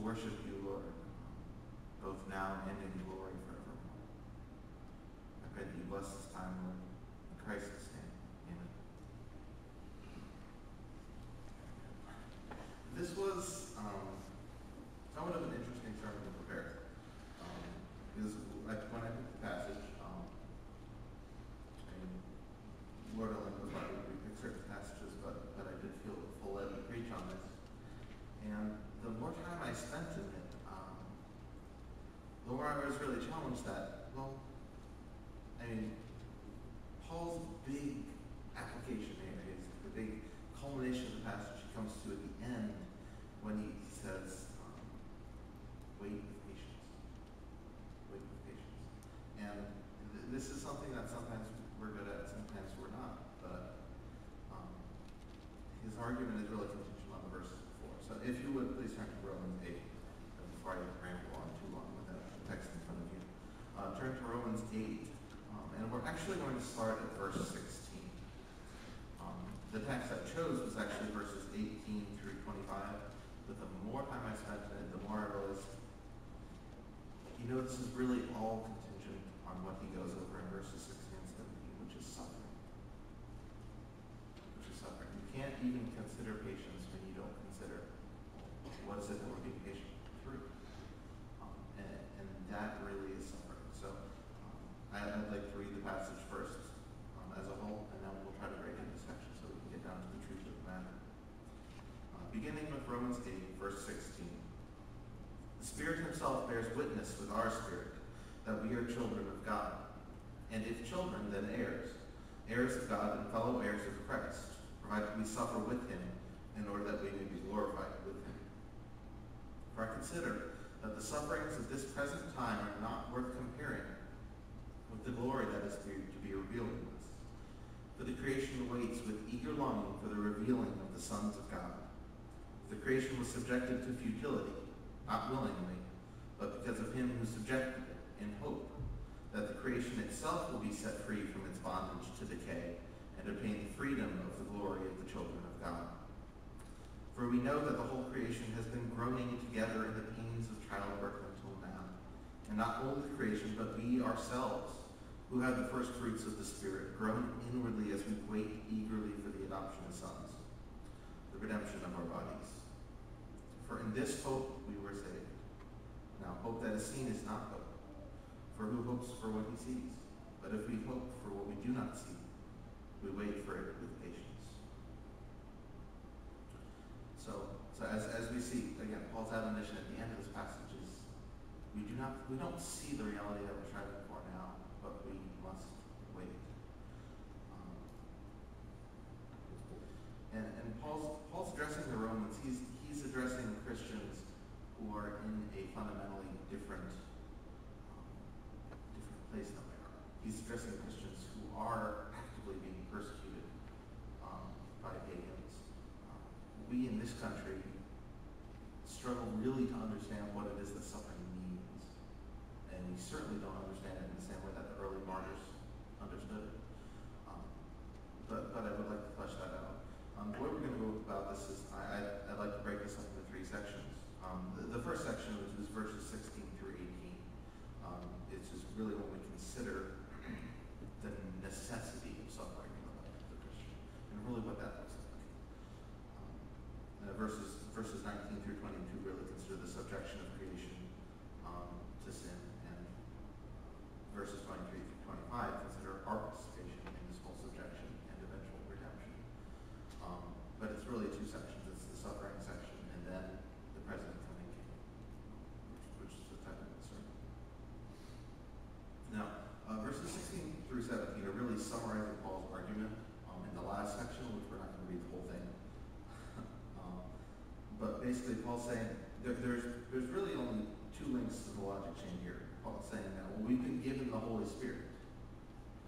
worship you, Lord, both now and in glory forevermore. I pray that you bless this time, Lord. In Christ's name, amen. This was somewhat of an interesting sermon to prepare. Because when I picked the passage, Lord only knows why we pick certain passages, but I did feel full led to preach on this. And the more time I spent in it, the more I was really challenged that, well, I mean, Paul's big application here is the big culmination of the passage he comes to at the end when he says, wait with patience. Wait with patience. And this is something that sometimes we're good at, sometimes we're not. But his argument is really contingent on the verses before. So if you would, please turn to Romans 8, before I ramble on too long with that text in front of you. Turn to Romans 8, and we're actually going to start at verse 16. The text I chose was actually verses 18 through 25, but the more time I spent in it, the more I realized, this is really all contingent on what he goes over in verses 16 and 17, which is suffering. You can't even consider patience when you don't consider what is it that we're being patient through. And that really is suffering. So I'd like to read the passage first as a whole, and then we'll try to break into sections so we can get down to the truth of the matter. Beginning with Romans 8, verse 16. The Spirit himself bears witness with our spirit that we are children of God. And if children, then heirs, heirs of God and fellow heirs of Christ, provided we suffer with him in order that we may be glorified with him. For I consider that the sufferings of this present time are not worth comparing with the glory that is to be revealed in us. For the creation waits with eager longing for the revealing of the sons of God. The creation was subjected to futility, not willingly, but because of him who subjected it, in hope that the creation itself will be set free from its bondage to decay and obtain the freedom of the glory of the children of God. For we know that the whole creation has been groaning together in the pains of childbirth until now. And not only the creation, but we ourselves, who have the first fruits of the Spirit, groan inwardly as we wait eagerly for the adoption of sons, the redemption of our bodies. For in this hope we were saved. Now hope that is seen is not hope. For who hopes for what he sees? But if we hope for what we do not see, we wait for it with patience. So as we see, again, Paul's admonition at the end of this passage is we don't see the reality that we're striving for now, but we must wait. And Paul's addressing the Romans. He's addressing Christians who are in a fundamentally different place than they are. He's addressing Christians who are actively being persecuted by pagans. We in this country struggle really to understand what it is that suffering means. And we certainly don't understand it in the same way that the early martyrs understood it. But I would like to flesh that out. The way we're going to go about this is I'd like to break this up into three sections. The first section, which is verses 16 through 18, it's just really when we consider the necessity of suffering in the life of the Christian, and really what that looks like. Verses 19 through 22 really consider the subjection of creation to sin, and verses 23 through 25 consider our participation in this whole subjection and eventual redemption. But it's really two sections. It's the suffering section and then the present coming kingdom, which is the title of the sermon. Now, verses 16 through 17 are really summarizing Paul's argument in the last section, which we're not going to read the whole thing. But basically, Paul's saying there's really only two links to the logic chain here. Paul's saying that we've been given the Holy Spirit,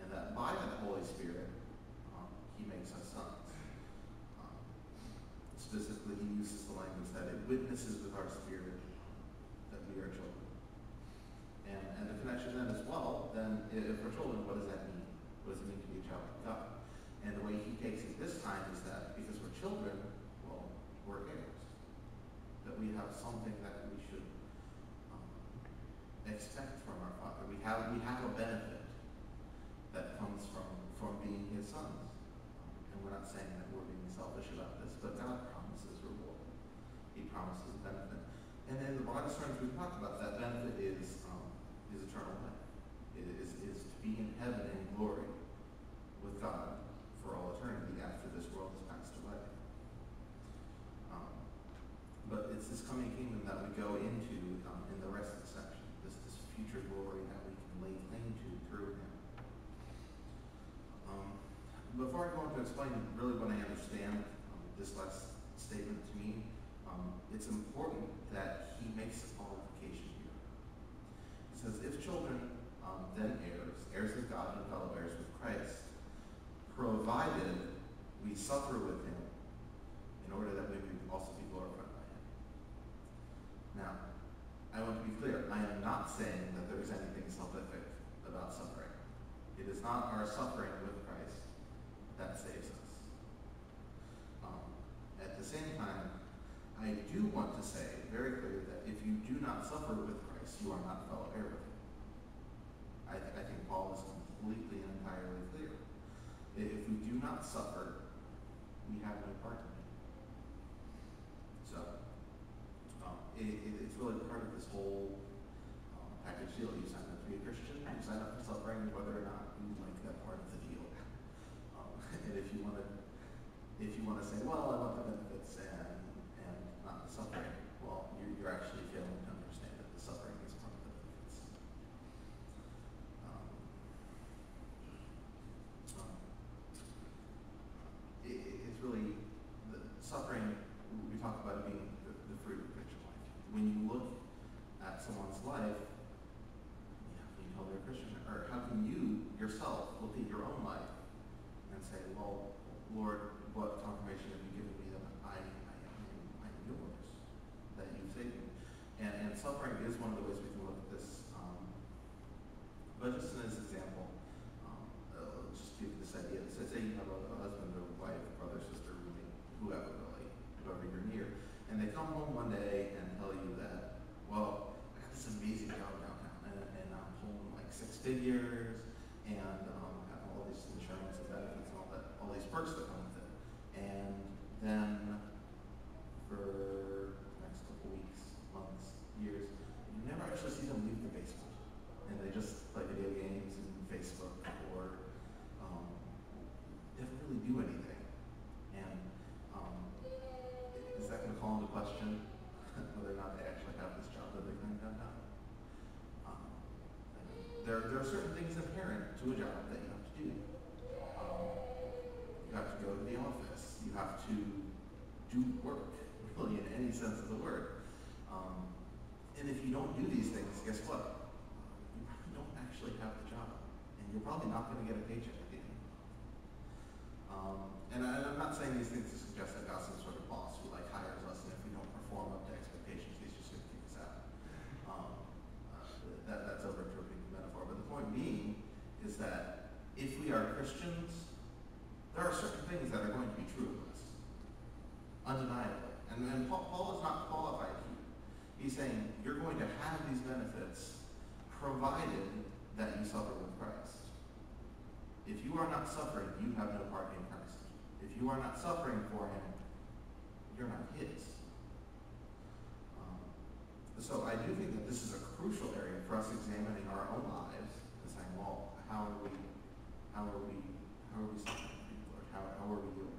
and that by that Holy Spirit, he makes us sons. Specifically, he uses the language that it witnesses with our spirit that we are children. And the connection then as well, then if we're children, what does that mean? What does it mean to be a child of God? And the way he takes it this time is that because we're children, well, we're heirs. That we have something that we should expect from our Father. We have a benefit that comes from being His sons. And we're not saying that we're being selfish about this, but God promises reward. He promises benefit. And in the broadest terms we've talked about, that benefit is eternal life. It is to be in heaven in glory with God for all eternity after this world has passed away. But it's this coming kingdom that we go into in the rest of the section, this future glory that we can lay claim to through Him. Before I go on to explain really what I understand this last statement to mean, it's important that he makes a qualification here. He says, if children, then heirs of God and fellow heirs with Christ, provided we suffer with Him in order that we may also be glorified by Him. Now, I want to be clear, I am not saying that there is anything salvific about suffering. It is not our suffering with Christ that saves us. At the same time, I do want to say very clearly that if you do not suffer with Christ, you are not fellow heir with Him. I think Paul is completely and entirely clear. If we do not suffer, we have no part in it. So, it's really part of this whole package deal. You sign up to be a Christian, you sign up for suffering, whether or not you like that part of the deal. And if you want to say, well, I want the benefits and not the suffering, well, you're actually failing to understand that the suffering is part of the benefits. It's really the suffering. We talk about it being the fruit of Christian life. When you look at someone's life, you tell they're a Christian, or how can you yourself look at your own life and say, well, Lord, what confirmation have you given me that I am yours, that you saved me? And suffering is one of the ways we can look at this. But just in this example, just give this idea. So say you have a husband or wife, brother, sister, roommate, whoever you're near, and they come home one day and tell you that, well, I got this amazing job downtown, and I'm pulling like 6 figures, and I have all these insurance and benefits and all these perks that come with it. And then for the next couple weeks, months, years, you never actually see them leave the basement. And they just play video games and Facebook, or never really do anything. And is that going to call into question whether or not they actually have this job that they're going to have done? There are certain things inherent to a job that you have to do. You have to go to the office. You have to do work, really, in any sense of the word. And if you don't do these things, guess what? You probably don't actually have the job. And you're probably not going to get a paycheck at the end. And I'm not saying these things to suggest that God's some sort of boss who hires us, and if we don't perform up to expectations, He's just going to kick us out. That's over-interpreting the metaphor. But the point being is that if we are Christians, there are certain things that are going to be true of us, undeniably. And Paul is not qualified here. He's saying you're going to have these benefits provided that you suffer with Christ. If you are not suffering, you have no part in Christ. If you are not suffering for Him, you're not His. So I do think that this is a crucial area for us examining our own lives and saying, well, how are we suffering for you, Lord? How are we doing?